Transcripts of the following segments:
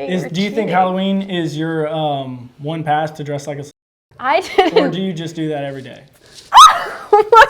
Do you think Halloween is your one pass to dress like a... I didn't. Or do you just do that every day? Oh my...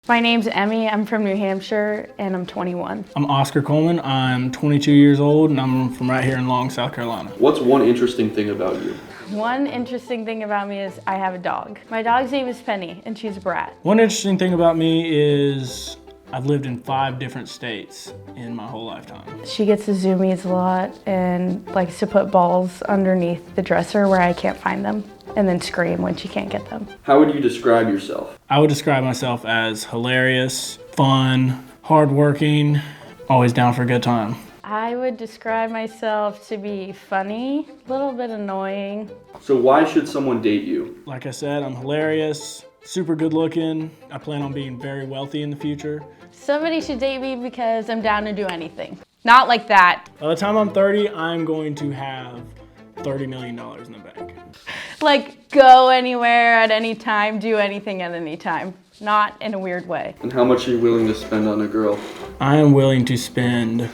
My name's Emmy, I'm from New Hampshire, and I'm 21. I'm Oscar Coleman, I'm 22 years old, and I'm from right here in Long, South Carolina. What's one interesting thing about you? One interesting thing about me is I have a dog. My dog's name is Penny, and she's a brat. One interesting thing about me is I've lived in 5 different states in my whole lifetime. She gets the zoomies a lot and likes to put balls underneath the dresser where I can't find them, and then scream when she can't get them. How would you describe yourself? I would describe myself as hilarious, fun, hardworking, always down for a good time. I would describe myself to be funny, a little bit annoying. So why should someone date you? Like I said, I'm hilarious, super good looking. I plan on being very wealthy in the future. Somebody should date me because I'm down to do anything. Not like that. By the time I'm 30, I'm going to have $30 million in the bank. Like, go anywhere at any time, do anything at any time. Not in a weird way. And how much are you willing to spend on a girl? I am willing to spend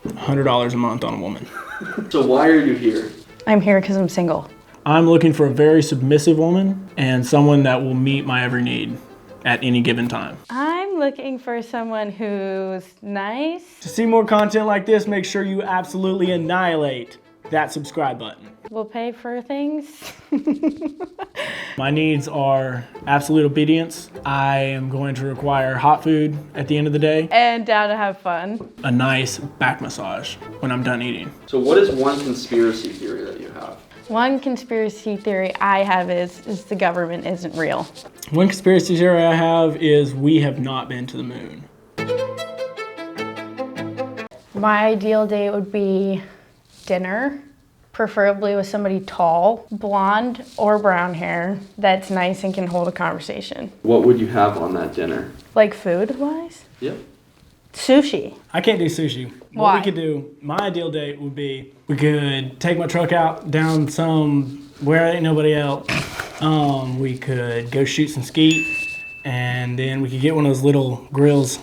$100 a month on a woman. So why are you here? I'm here because I'm single. I'm looking for a very submissive woman and someone that will meet my every need at any given time. I'm looking for someone who's nice. To see more content like this, make sure you absolutely annihilate that subscribe button. Will pay for things. My needs are absolute obedience. I am going to require hot food at the end of the day. And down to have fun. A nice back massage when I'm done eating. So what is one conspiracy theory that you have? One conspiracy theory I have is the government isn't real. One conspiracy theory I have is we have not been to the moon. My ideal date would be dinner, preferably with somebody tall, blonde or brown hair that's nice and can hold a conversation. What would you have on that dinner? Like food-wise? Yep. Sushi. I can't do sushi. Why? What we could do, my ideal date would be, we could take my truck out down where ain't nobody else. We could go shoot some skeet, and then we could get one of those little grills.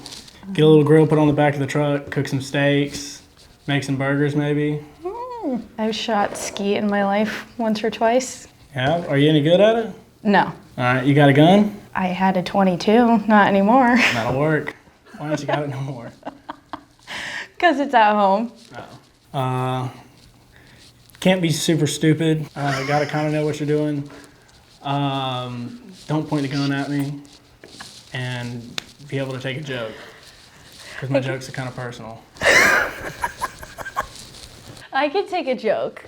Get a little grill put on the back of the truck, cook some steaks, make some burgers maybe. I've shot skeet in my life once or twice. Yeah, are you any good at it? No. All right, you got a gun? I had a 22, not anymore. That'll work. Why don't you got it no more? Because it's at home. Oh. Can't be super stupid. Gotta kind of know what you're doing. Don't point the gun at me. And be able to take a joke. Because my jokes are kind of personal. I could take a joke,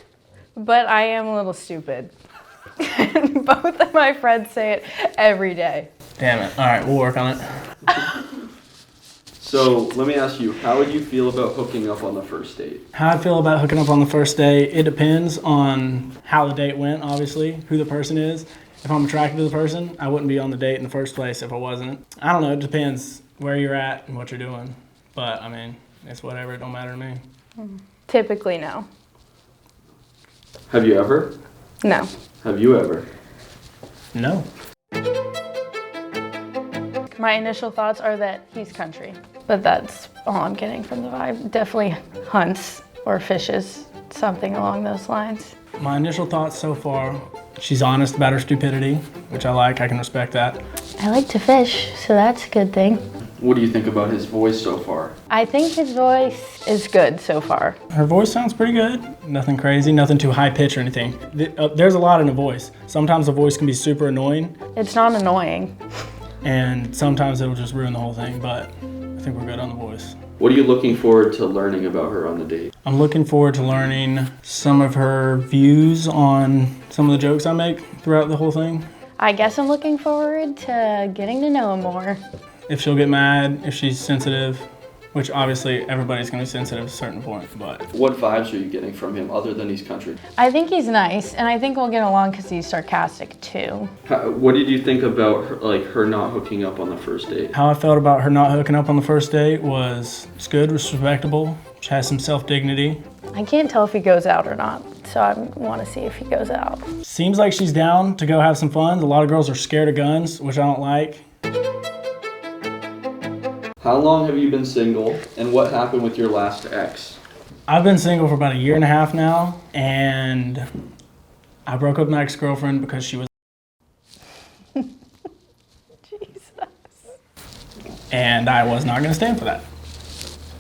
but I am a little stupid. Both of my friends say it every day. Damn it. All right, we'll work on it. So let me ask you, how would you feel about hooking up on the first date? How I feel about hooking up on the first date, it depends on how the date went, obviously, who the person is. If I'm attracted to the person, I wouldn't be on the date in the first place if I wasn't. I don't know, it depends where you're at and what you're doing. But, I mean, it's whatever, it don't matter to me. Typically, no. Have you ever? No. Have you ever? No. My initial thoughts are that he's country, but that's all I'm getting from the vibe. Definitely hunts or fishes, something along those lines. My initial thoughts so far, she's honest about her stupidity, which I like, I can respect that. I like to fish, so that's a good thing. What do you think about his voice so far? I think his voice is good so far. Her voice sounds pretty good. Nothing crazy, nothing too high pitch or anything. There's a lot in a voice. Sometimes the voice can be super annoying. It's not annoying. And sometimes it'll just ruin the whole thing, but I think we're good on the voice. What are you looking forward to learning about her on the date? I'm looking forward to learning some of her views on some of the jokes I make throughout the whole thing. I guess I'm looking forward to getting to know him more. If she'll get mad, if she's sensitive, which obviously everybody's gonna be sensitive at a certain point, but. What vibes are you getting from him other than he's country? I think he's nice, and I think we'll get along because he's sarcastic too. What did you think about her not hooking up on the first date? How I felt about her not hooking up on the first date was, it's good, it's respectable, she has some self-dignity. I can't tell if he goes out or not, so I want to see if he goes out. Seems like she's down to go have some fun. A lot of girls are scared of guns, which I don't like. How long have you been single, and what happened with your last ex? I've been single for about 1.5 years now, and I broke up with my ex-girlfriend because she was Jesus. and I was not going to stand for that.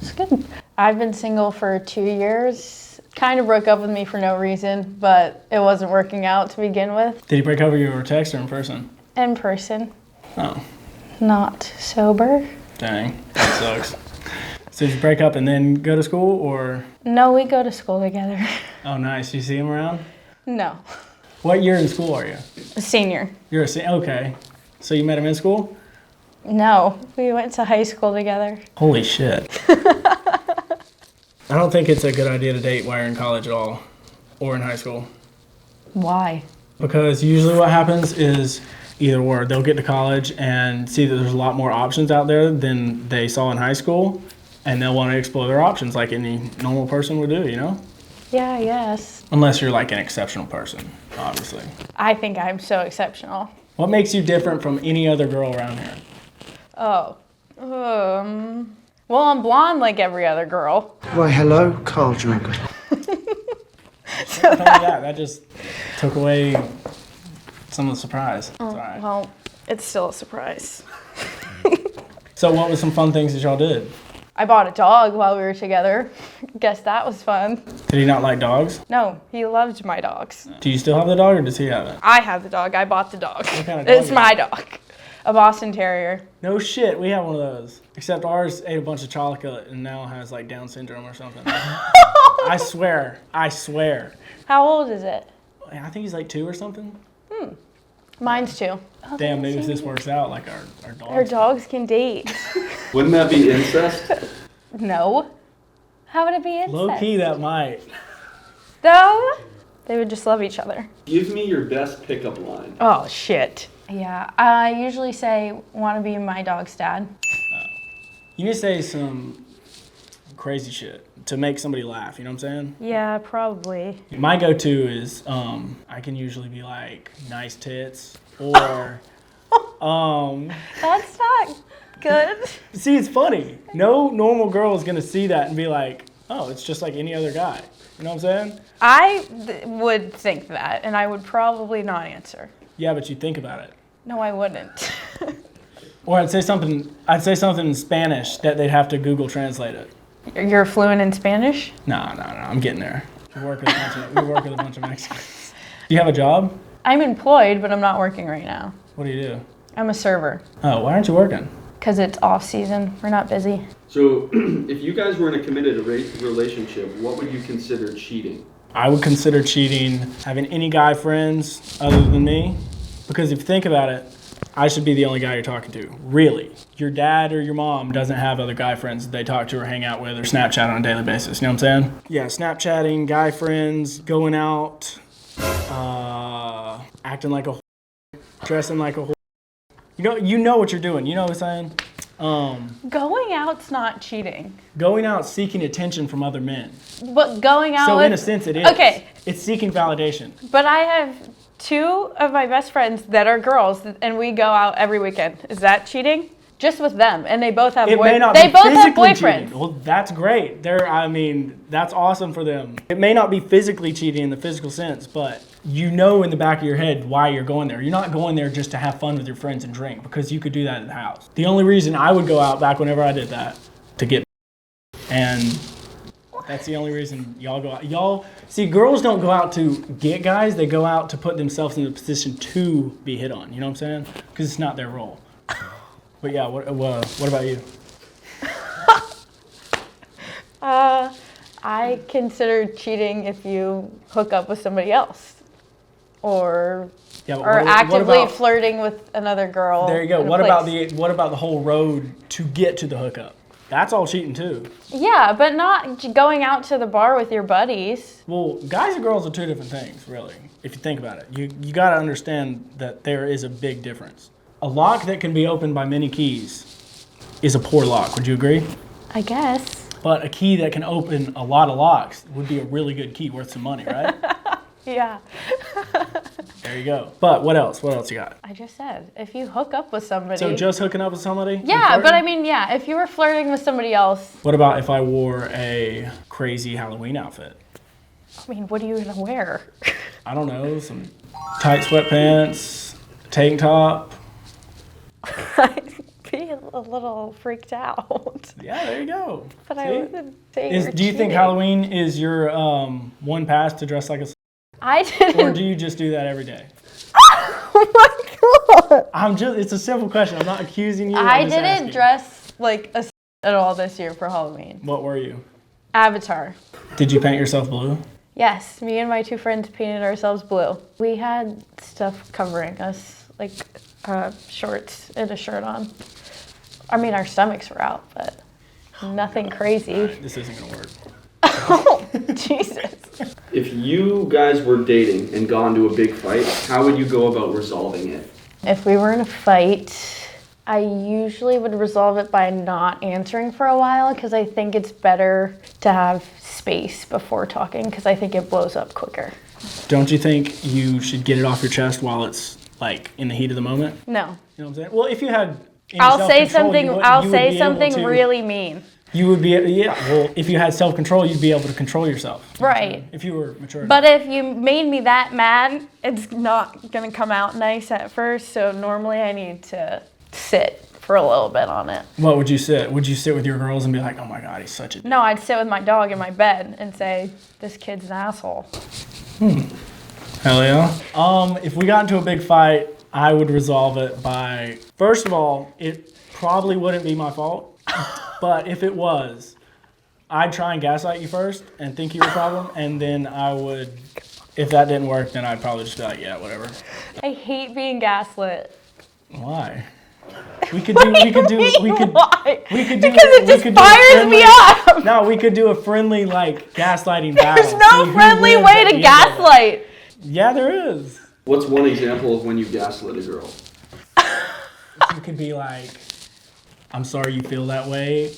It's good. I've been single for 2 years. Kind of broke up with me for no reason, but it wasn't working out to begin with. Did he break up with you over text or in person? In person, Oh, not sober. dang. That sucks. So did you break up and then go to school, or? No, we go to school together. Oh, nice. You see him around? No, What year in school are you? a senior. You're a senior. Okay. So you met him in school? No, we went to high school together. Holy shit. I don't think it's a good idea to date while you're in college at all, or in high school. Why? Because usually what happens is either or they'll get to college and see that there's a lot more options out there than they saw in high school, and they'll want to explore their options like any normal person would do, you know? Yeah, I guess. Unless you're like an exceptional person, obviously. I think I'm so exceptional. What makes you different from any other girl around here? Oh, well, I'm blonde like every other girl. Why, hello, Carl Drinker. Tell me that. That just took away some of the surprise. It's all right. Well, it's still a surprise. So what was some fun things that y'all did? I bought a dog while we were together. Guess that was fun. Did he not like dogs? No, he loved my dogs. Do you still have the dog, or does he have it? I have the dog. I bought the dog. What kind of dog It's is my it? dog. A Boston Terrier. No shit, we have one of those. Except ours ate a bunch of chocolate and now has like Down syndrome or something. I swear. How old is it? I think he's like 2 or something. Mine's 2. Oh, Damn, maybe if this works out, like our dogs. Our dogs can date. Wouldn't that be incest? No. How would it be incest? Low key, that might. No. They would just love each other. Give me your best pickup line. Oh, shit. Yeah, I usually say, want to be my dog's dad. You need to say some crazy shit to make somebody laugh, you know what I'm saying? Yeah, probably. My go-to is, I can usually be like, nice tits, or, That's not good. see, it's funny. No normal girl is gonna see that and be like, oh, it's just like any other guy. You know what I'm saying? I would think that, and I would probably not answer. Yeah, but you think about it. No, I wouldn't. Or I'd say something in Spanish that they'd have to Google translate it. You're fluent in Spanish? No, I'm getting there. We work with a bunch of Mexicans. Do you have a job? I'm employed, but I'm not working right now. What do you do? I'm a server. Oh, why aren't you working? Because it's off season. We're not busy. So, if you guys were in a committed relationship, what would you consider cheating? I would consider cheating having any guy friends other than me. Because if you think about it, I should be the only guy you're talking to. Really. Your dad or your mom doesn't have other guy friends that they talk to or hang out with or Snapchat on a daily basis. You know what I'm saying? Yeah, Snapchatting, guy friends, going out, acting like a whore, dressing like a whore. You know what you're doing. You know what I'm saying? Going out's not cheating. Going out seeking attention from other men. But going out So with... in a sense it is. Okay. It's seeking validation. But I have 2 of my best friends that are girls, and we go out every weekend. Is that cheating? Just with them, and they both have It may not they be both have physically boyfriends. cheating. Well, that's great. That's awesome for them. It may not be physically cheating in the physical sense, but you know in the back of your head why you're going there. You're not going there just to have fun with your friends and drink, because you could do that at the house. The only reason I would go out back whenever I did that, to get, and that's the only reason y'all go out. Y'all, see, girls don't go out to get guys, they go out to put themselves in a position to be hit on, you know what I'm saying? Because it's not their role. But yeah, what about you? I consider cheating if you hook up with somebody else, or Yeah, but or what actively about, flirting with another girl. there you go. in a What place. about the whole road to get to the hookup? That's all cheating too. Yeah, but not going out to the bar with your buddies. Well, guys and girls are 2 different things, really. If you think about it, you got to understand that there is a big difference. A lock that can be opened by many keys is a poor lock. Would you agree? I guess. But a key that can open a lot of locks would be a really good key worth some money, right? Yeah. There you go. But what else? What else you got? I just said, if you hook up with somebody. So just hooking up with somebody? Yeah, but I mean, yeah, if you were flirting with somebody else. What about if I wore a crazy Halloween outfit? I mean, what are you going to wear? I don't know, some tight sweatpants, tank top. I'd be a little freaked out. Yeah, there you go. But See? I wouldn't say you're Do you think cheating. Halloween is your one pass to dress like a I didn't. or do you just do that every day? Oh my god! It's a simple question. I'm not accusing you. I I'm just didn't asking. dress like a at all this year for Halloween. What were you? Avatar. Did you paint yourself blue? Yes, me and my two friends painted ourselves blue. We had stuff covering us, like shorts and a shirt on. I mean, our stomachs were out, but nothing crazy. Right, this isn't gonna work. Oh, Jesus. If you guys were dating and got into a big fight, how would you go about resolving it? If we were in a fight, I usually would resolve it by not answering for a while because I think it's better to have space before talking because I think it blows up quicker. Don't you think you should get it off your chest while it's like in the heat of the moment? No. You know what I'm saying? Well, if you had any I'll say self-control, something. you would I'll be say able something to- really mean. You would be, yeah. Well, if you had self-control, you'd be able to control yourself. Right. If you were mature. But if you made me that mad, it's not gonna come out nice at first. So normally I need to sit for a little bit on it. What would you sit? Would you sit with your girls and be like, "Oh my God, he's such a..." No, I'd sit with my dog in my bed and say, "This kid's an asshole." Hell yeah. If we got into a big fight, I would resolve it by, first of all, it probably wouldn't be my fault. But if it was, I'd try and gaslight you first and think you were the problem, and then I would, if that didn't work, then I'd probably just be like, yeah, whatever. I hate being gaslit. Why? We could do. We could do. Why? We could do. Because it we just could do a fires me up. No, we could do a friendly like gaslighting battle. There's no See who friendly wins way at to the end of it. gaslight. Yeah, there is. What's one example of when you gaslit a girl? You could be like, "I'm sorry you feel that way."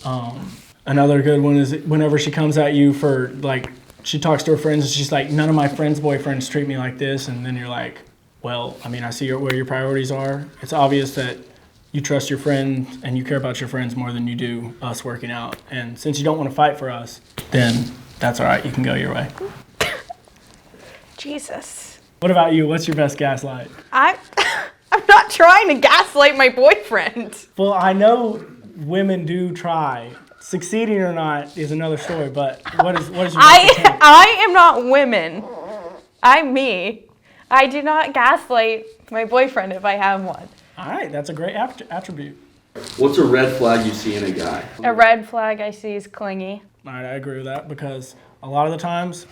Another good one is whenever she comes at you for like, she talks to her friends and she's like, "None of my friends' boyfriends treat me like this," and then you're like, "Well, I mean, I see where your priorities are. It's obvious that you trust your friends and you care about your friends more than you do us working out. And since you don't want to fight for us, then that's all right. You can go your way." Jesus. What about you? What's your best gaslight? I'm not trying to gaslight my boyfriend. Well, I know women do try. Succeeding or not is another story, but what is your best attempt? I am not women. I'm me. I do not gaslight my boyfriend if I have one. All right, that's a great attribute. What's a red flag you see in a guy? A red flag I see is clingy. All right, I agree with that because a lot of the times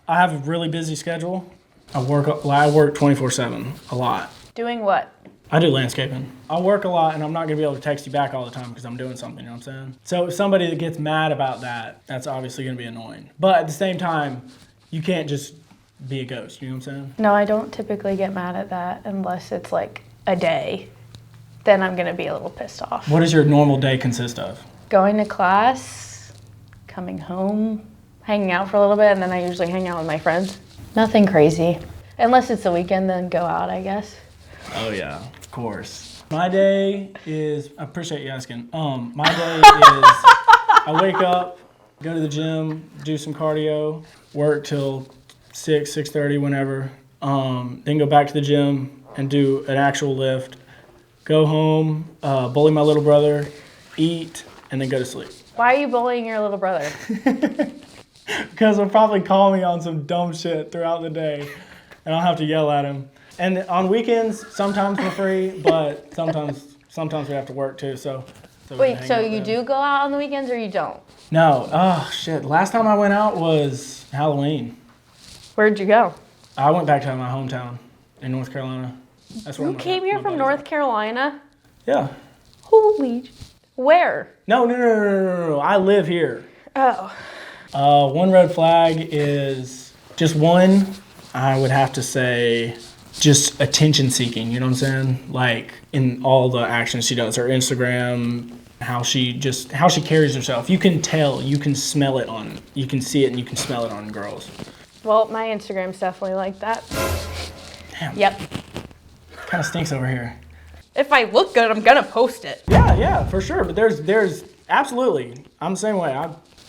I have a really busy schedule. I work 24/7 a lot. Doing what? I do landscaping. I work a lot and I'm not gonna be able to text you back all the time because I'm doing something, you know what I'm saying? So if somebody that gets mad about that, that's obviously gonna be annoying. But at the same time, you can't just be a ghost, you know what I'm saying? No, I don't typically get mad at that unless it's like a day. Then I'm gonna be a little pissed off. What does your normal day consist of? Going to class, coming home, hanging out for a little bit, and then I usually hang out with my friends. Nothing crazy. Unless it's the weekend, then go out, I guess. Oh yeah, of course. My day is, I appreciate you asking. My day is, I wake up, go to the gym, do some cardio, work till 6:30, whenever. Then go back to the gym and do an actual lift. Go home, bully my little brother, eat, and then go to sleep. Why are you bullying your little brother? Because he'll probably call me on some dumb shit throughout the day, and I'll have to yell at him. And on weekends, sometimes we're free, but sometimes we have to work too. So we Wait, hang so out you then. do go out on the weekends or you don't? No. Oh shit. Last time I went out was Halloween. Where'd you go? I went back to my hometown in North Carolina. That's where You came here from North Carolina? Yeah. Holy. Where? No. I live here. Oh. One red flag is just one. I would have to say just attention seeking. You know what I'm saying? Like in all the actions she does, her Instagram, how she carries herself. You can tell, you can smell it you can see it and you can smell it on girls. Well, my Instagram's definitely like that. Yep. Kind of stinks over here. If I look good, I'm gonna post it. Yeah, for sure. But there's absolutely. I'm the same way.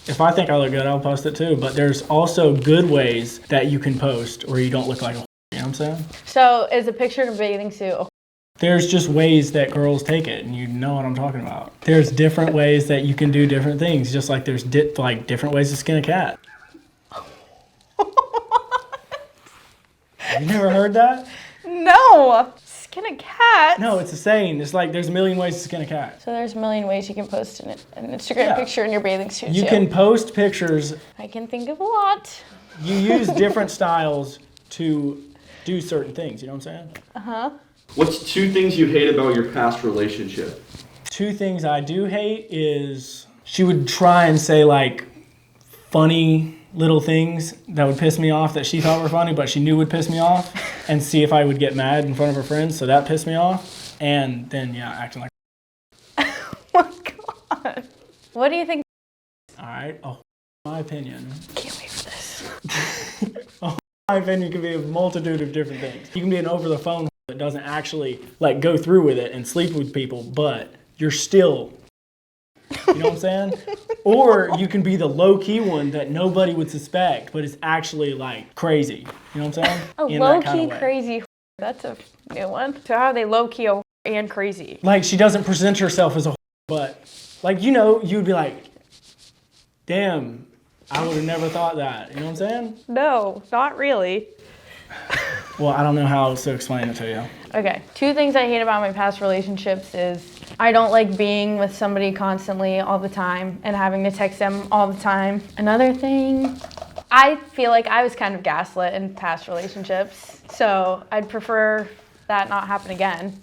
If I think I look good, I'll post it too. But there's also good ways that you can post where you don't look like a. You know what I'm saying? So is a picture in a bathing suit? There's just ways that girls take it, and you know what I'm talking about. There's different ways that you can do different things, just like there's different ways to skin a cat. You never heard that? No. Skin a cat? No, it's a saying. It's like there's a million ways to skin a cat. So there's a million ways you can post an Instagram picture in your bathing suit. You can post pictures. I can think of a lot. You use different styles to do certain things. You know what I'm saying? Uh-huh. What's 2 things you hate about your past relationship? 2 things I do hate is she would try and say like funny little things that would piss me off that she thought were funny, but she knew would piss me off, and see if I would get mad in front of her friends. So that pissed me off. And then acting like. Oh my god. What do you think? All right, my opinion. Can't wait for this. My opinion can be a multitude of different things. You can be an over the phone that doesn't actually like go through with it and sleep with people, but you're still. You know what I'm saying? Or you can be the low-key one that nobody would suspect, but it's actually like crazy. You know what I'm saying? A low-key crazy. That's a new one. So how are they low-key and crazy? Like she doesn't present herself as a but like you'd be like, damn, I would have never thought that. You know what I'm saying? No, not really. Well, I don't know how else to explain it to you. Okay, 2 things I hate about my past relationships is I don't like being with somebody constantly all the time and having to text them all the time. Another thing, I feel like I was kind of gaslit in past relationships, so I'd prefer that not happen again.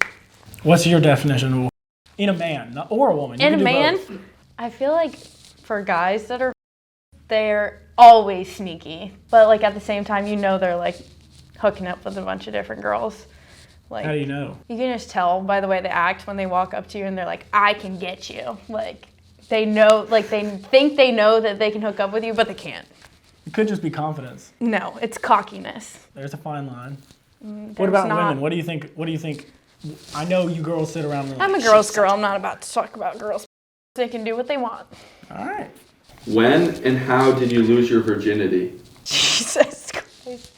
What's your definition of in a man or a woman? In a man, I feel like for guys that are, they're always sneaky, but like at the same time, they're like hooking up with a bunch of different girls. Like, how do you know? You can just tell by the way they act when they walk up to you and they're like, I can get you. Like, they know, like they think they know that they can hook up with you, but they can't. It could just be confidence. No, it's cockiness. There's a fine line. What about women? What do you think? I know you girls sit around and I'm a girl's girl. I'm not about to talk about girls. They can do what they want. All right. When and how did you lose your virginity? Jesus Christ.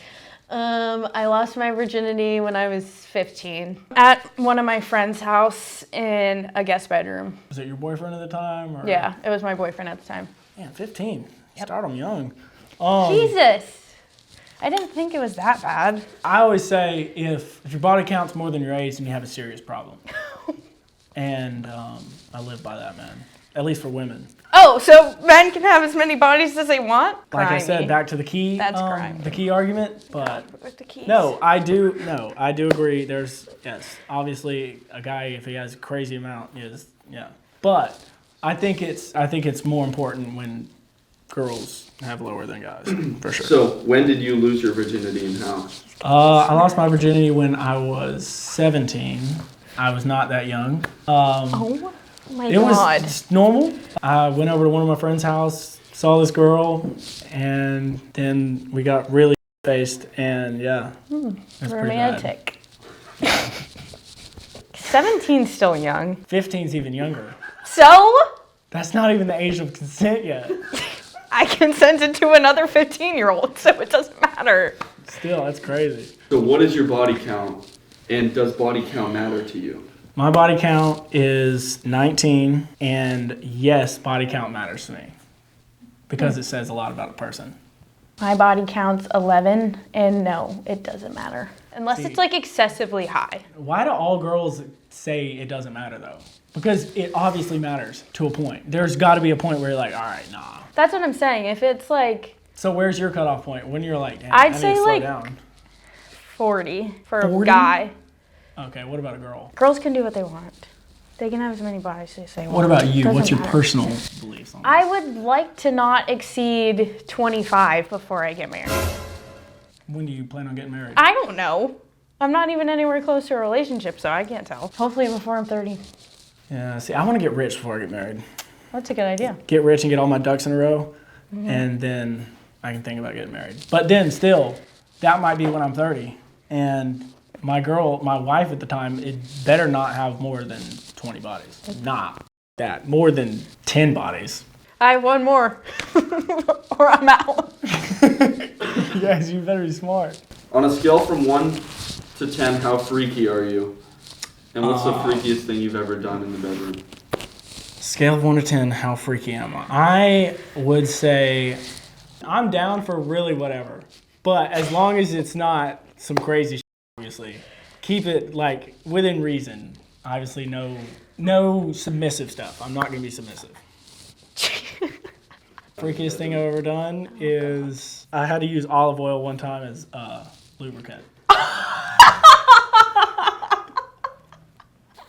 I lost my virginity when I was 15 at one of my friend's house in a guest bedroom. Was it your boyfriend at the time? Or? Yeah, it was my boyfriend at the time. Man, 15. Start them young. Jesus. I didn't think it was that bad. I always say if your body count's more than your age, then you have a serious problem. And I live by that, man. At least for women. Oh, so men can have as many bodies as they want? Like Crimey. I said, back to the key. That's crimey. The key argument, but With the keys. I do agree. There's obviously a guy if he has a crazy amount but I think it's more important when girls have lower than guys for sure. So when did you lose your virginity and how? I lost my virginity when I was 17. I was not that young. Oh my It God. was normal. I went over to one of my friend's house, saw this girl, and then we got really faced, and it was Romantic. 17's still young. 15's even younger. So? That's not even the age of consent yet. I consented to another 15-year-old, so it doesn't matter. Still, that's crazy. So what is your body count, and does body count matter to you? My body count is 19, and yes, body count matters to me because it says a lot about a person. My body count's 11, and no, it doesn't matter. Unless it's like excessively high. Why do all girls say it doesn't matter though? Because it obviously matters to a point. There's got to be a point where you're like, all right, nah. That's what I'm saying. If it's like... So where's your cutoff point? When you're like, damn, I'd I say need to slow like down. 40 for 40? a guy. Okay, what about a girl? Girls can do what they want. They can have as many bodies as they want. What about you? Doesn't What's your matter. personal beliefs on that? I would like to not exceed 25 before I get married. When do you plan on getting married? I don't know. I'm not even anywhere close to a relationship, so I can't tell. Hopefully before I'm 30. Yeah, see, I want to get rich before I get married. That's a good idea. Get rich and get all my ducks in a row, and then I can think about getting married. But then still, that might be when I'm 30. And my wife at the time, it better not have more than 20 bodies. Not that. More than 10 bodies. I have one more, or I'm out. Yes, you better be smart. On a scale from 1 to 10, how freaky are you? And what's the freakiest thing you've ever done in the bedroom? Scale of 1 to 10, how freaky am I? I would say I'm down for really whatever. But as long as it's not some crazy shit, obviously. Keep it, like, within reason. Obviously, no submissive stuff. I'm not going to be submissive. Freakiest thing I've ever done is I had to use olive oil one time as lubricant.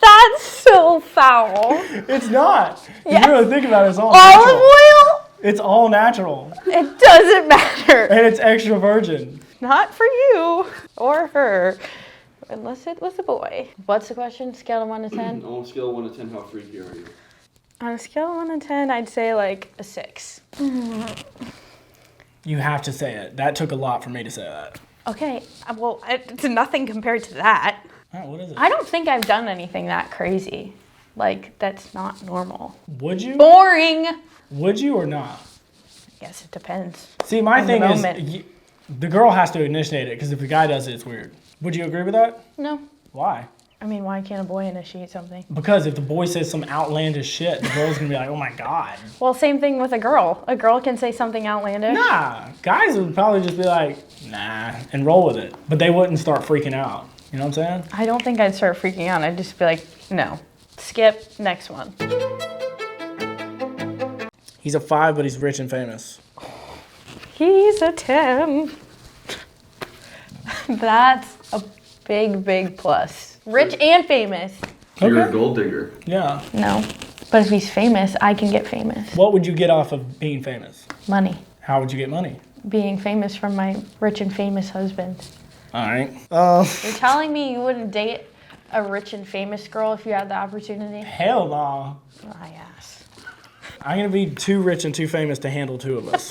That's so foul. It's not. If Yes. you really think about it, it's all Olive natural. oil? It's all natural. It doesn't matter. And it's extra virgin. Not for you or her, unless it was a boy. What's the question? Scale of 1 to 10? On a scale of 1 to 10, how freaky are you? On a scale of 1 to 10, I'd say like a 6. You have to say it. That took a lot for me to say that. Okay, well, it's nothing compared to that. All right, what is it? I don't think I've done anything that crazy. Like, that's not normal. Would you? Boring! Would you or not? I guess it depends. See, my On the thing is, moment. the girl has to initiate it, because if the guy does it, it's weird. Would you agree with that? No. Why? I mean, why can't a boy initiate something? Because if the boy says some outlandish shit, the girl's gonna be like, oh my god. Well, same thing with a girl. A girl can say something outlandish. Nah, guys would probably just be like, nah, and roll with it. But they wouldn't start freaking out. You know what I'm saying? I don't think I'd start freaking out. I'd just be like, no. Skip, next one. He's a 5, but he's rich and famous. He's a 10. That's a big, big plus. Rich and famous. So you're a Okay. gold digger. Yeah. No. But if he's famous, I can get famous. What would you get off of being famous? Money. How would you get money? Being famous from my rich and famous husband. All right. You're telling me you wouldn't date a rich and famous girl if you had the opportunity? Hell no. My ass. I'm gonna be too rich and too famous to handle 2 of us.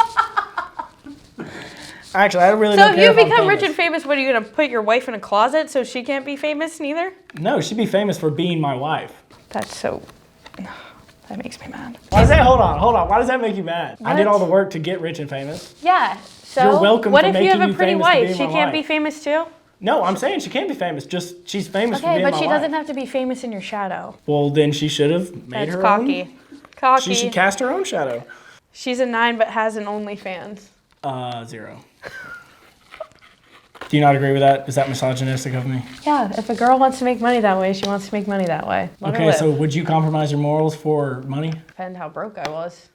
Actually, I really So don't if care you if I'm become rich famous. and famous, what are you gonna put your wife in a closet so she can't be famous neither? No, she'd be famous for being my wife. That's so. That makes me mad. Why does that? Hold on. Why does that make you mad? I did What? all the work to get rich and famous. Yeah. So You're welcome what for if you making have a you pretty famous to wife? be She my can't be wife. famous too? No, I'm saying she can be famous. Just she's famous for Okay, being but my she wife. doesn't have to be famous in your shadow. Well, then she should have made That's her cocky. own. Cocky. She should cast her own shadow. She's a 9 but has an OnlyFans. 0. Do you not agree with that? Is that misogynistic of me? Yeah, if a girl wants to make money that way, she wants to make money that way. Let her Okay, live. so would you compromise your morals for money? Depend how broke I was.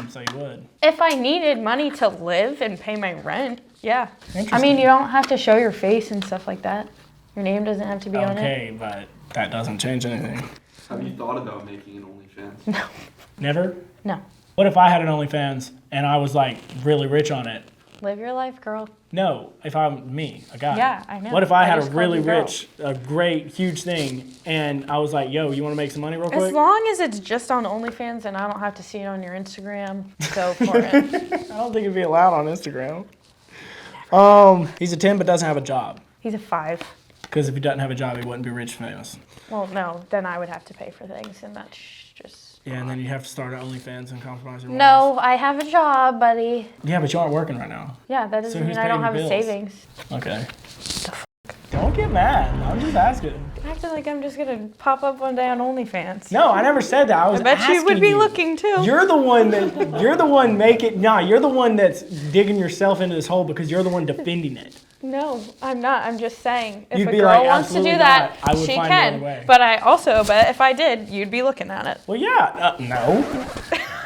So you would. If I needed money to live and pay my rent, yeah. I Interesting. mean, you don't have to show your face and stuff like that. Your name doesn't have to be on it. Okay, but that doesn't change anything. Have you thought about making an OnlyFans? Never? No. What if I had an OnlyFans and I was like really rich on it? Live your life, girl. No, if I'm me, a guy. Yeah, I know. What if I I had a just called really you girl. rich, a great, huge thing, and I was like, yo, you want to make some money real As quick? long as it's just on OnlyFans and I don't have to see it on your Instagram, go for it. I don't think it'd be allowed on Instagram. He's a 10 but doesn't have a job. He's a 5. Because if he doesn't have a job, he wouldn't be rich and famous. Well, no, then I would have to pay for things, and that's just. Yeah, and then you have to start an OnlyFans and compromise your morals. No, I have a job, buddy. Yeah, but you aren't working right now. Yeah, that So doesn't who's mean I don't paying have your a bills? savings. Okay. Don't get mad. I'm just asking. Acting like I'm just gonna pop up one day on OnlyFans. No, I never said that. I was I bet you would asking be looking too. You're the one you're the one that's digging yourself into this hole because you're the one defending it. No, I'm not. I'm just saying if You'd a be girl like, wants to do "Absolutely that, not. I would she find another can. way." But I also bet if I did, you'd be looking at it. Well, yeah, no.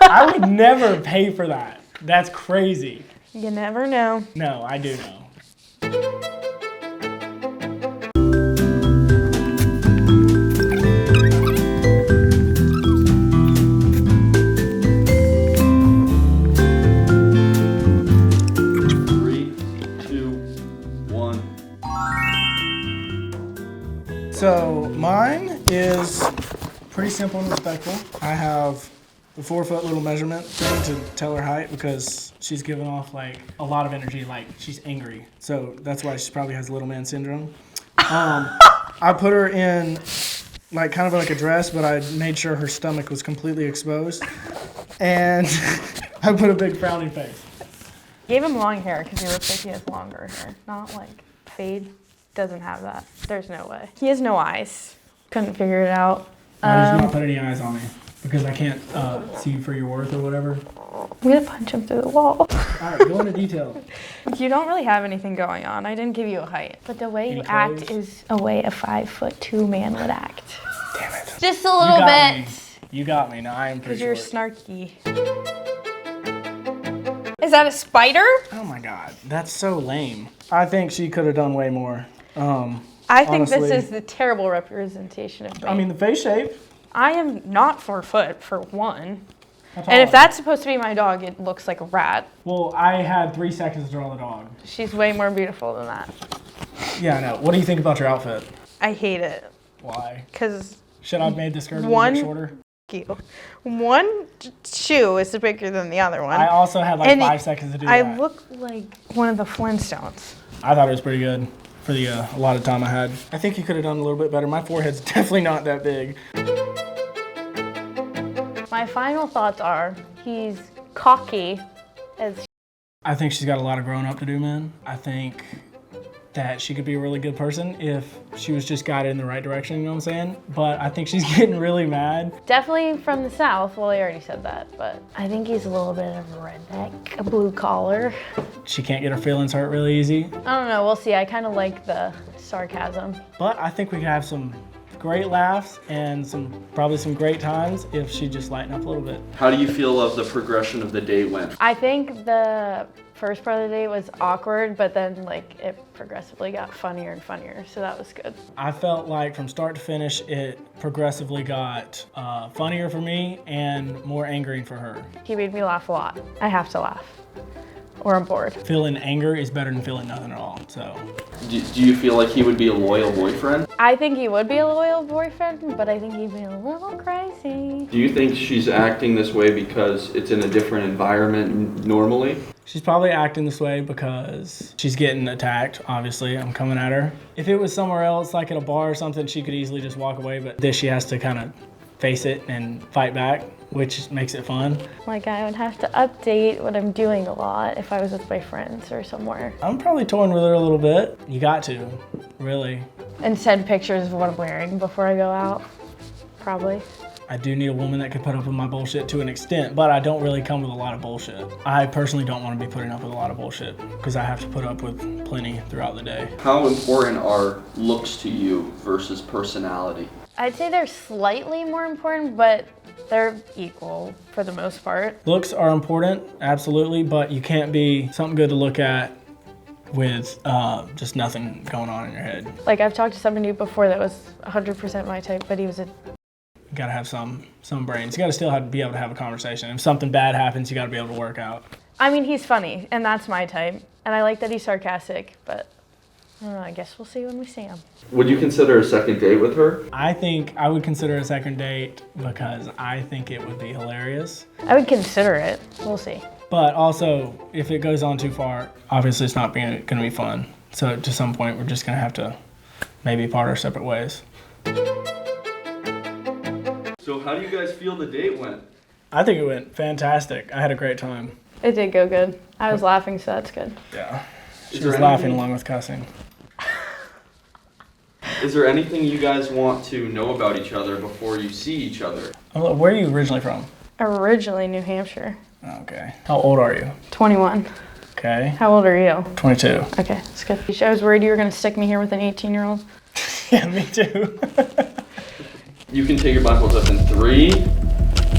I would never pay for that. That's crazy. You never know. No, I do know. Three, two, one. So mine is pretty simple and respectful. I have the 4-foot little measurement thing to tell her height because she's giving off like a lot of energy, like she's angry. So that's why she probably has little man syndrome. I put her in like kind of like a dress, but I made sure her stomach was completely exposed. And I put a big frowning face. Gave him long hair because he looks like he has longer hair. Not like fade. Doesn't have that. There's no way. He has no eyes. Couldn't figure it out. I just not put any eyes on me because I can't see for your worth or whatever. I'm gonna punch him through the wall. All right, go into detail. You don't really have anything going on. I didn't give you a height. But the way you act is a way a 5'2" man would act. Damn it. Just a little bit. You got me. Now I am pretty Because you're short. snarky. Is that a spider? Oh my god, that's so lame. I think she could have done way more. I think honestly, this is the terrible representation of me. I mean, the face shape. I am not 4 foot, for one. That's And all if I- that's supposed to be my dog, it looks like a rat. Well, I had 3 seconds to draw the dog. She's way more beautiful than that. Yeah, I know. What do you think about your outfit? I hate it. Why? Because Should I have made the skirt a little One- bit shorter? one shoe is bigger than the other one. I also had like And 5 seconds to do I that. look like one of the Flintstones. I thought it was pretty good for the a lot of time I had. I think you could have done a little bit better. My forehead's definitely not that big. My final thoughts are he's cocky as I think she's got a lot of growing up to do, man. I think that she could be a really good person if she was just guided in the right direction, you know what I'm saying? But I think she's getting really mad. definitely from the South. Well, I already said that, but I think he's a little bit of a redneck, a blue collar. She can't get her feelings hurt really easy. I don't know. We'll see. I kind of like the sarcasm. But I think we could have some great laughs and probably some great times if she just lighten up a little bit. How do you feel of the progression of the date went? I think the first part of the date was awkward, but then like it progressively got funnier and funnier, so that was good. I felt like from start to finish, it progressively got funnier for me and more angering for her. He made me laugh a lot. I have to laugh, or I'm bored. Feeling anger is better than feeling nothing at all, so. Do you feel like he would be a loyal boyfriend? I think he would be a loyal boyfriend, but I think he'd be a little crazy. Do you think she's acting this way because it's in a different environment normally? She's probably acting this way because she's getting attacked, obviously. I'm coming at her. If it was somewhere else, like at a bar or something, she could easily just walk away, but this she has to kind of face it and fight back, which makes it fun. Like I would have to update what I'm doing a lot if I was with my friends or somewhere. I'm probably toying with her a little bit. You got to, really. And send pictures of what I'm wearing before I go out, probably. I do need a woman that can put up with my bullshit to an extent, but I don't really come with a lot of bullshit. I personally don't want to be putting up with a lot of bullshit because I have to put up with plenty throughout the day. How important are looks to you versus personality? I'd say they're slightly more important, but they're equal for the most part. Looks are important, absolutely, but you can't be something good to look at with just nothing going on in your head. Like I've talked to somebody before that was 100% my type, but he was a You gotta have some brains. You gotta still have to be able to have a conversation. If something bad happens, you gotta be able to work out. I mean, he's funny, and that's my type. And I like that he's sarcastic, but I don't know, I guess we'll see when we see him. Would you consider a second date with her? I think I would consider a second date because I think it would be hilarious. I would consider it. We'll see. But also, if it goes on too far, obviously it's not gonna be fun. So to some point, we're just gonna have to maybe part our separate ways. So how do you guys feel the date went? I think it went fantastic. I had a great time. It did go good. I was laughing, so that's good. Yeah. She Is was there laughing anything- along with cussing. Is there anything you guys want to know about each other before you see each other? Oh, where are you originally from? Originally New Hampshire. Okay. How old are you? 21. Okay. How old are you? 22. Okay, that's good. I was worried you were going to stick me here with an 18-year-old. Yeah, me too. You can take your blindfolds up in 3,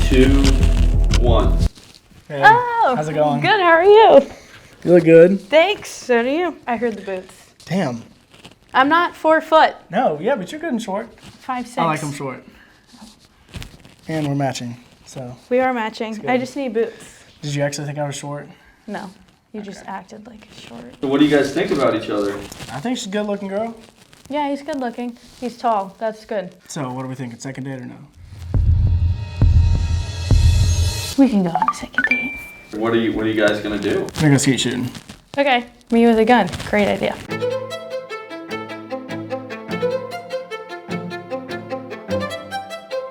2, 1. Hey, Oh, how's it going? Good, how are you? You look good. Thanks, so do you. I heard the boots. Damn. I'm not 4 foot. No, yeah, but you're good and short. 5'6". I like them short. And we're matching, so. We are matching. good. I just need boots. Did you actually think I was short? No, you just acted like short. So what do you guys think about each other? I think she's a good looking girl. Yeah, he's good looking. He's tall. That's good. So what do we think? Second date or no? We can go on a second date. What are you guys gonna do? We're gonna go skeet shooting. Okay, me with a gun. Great idea.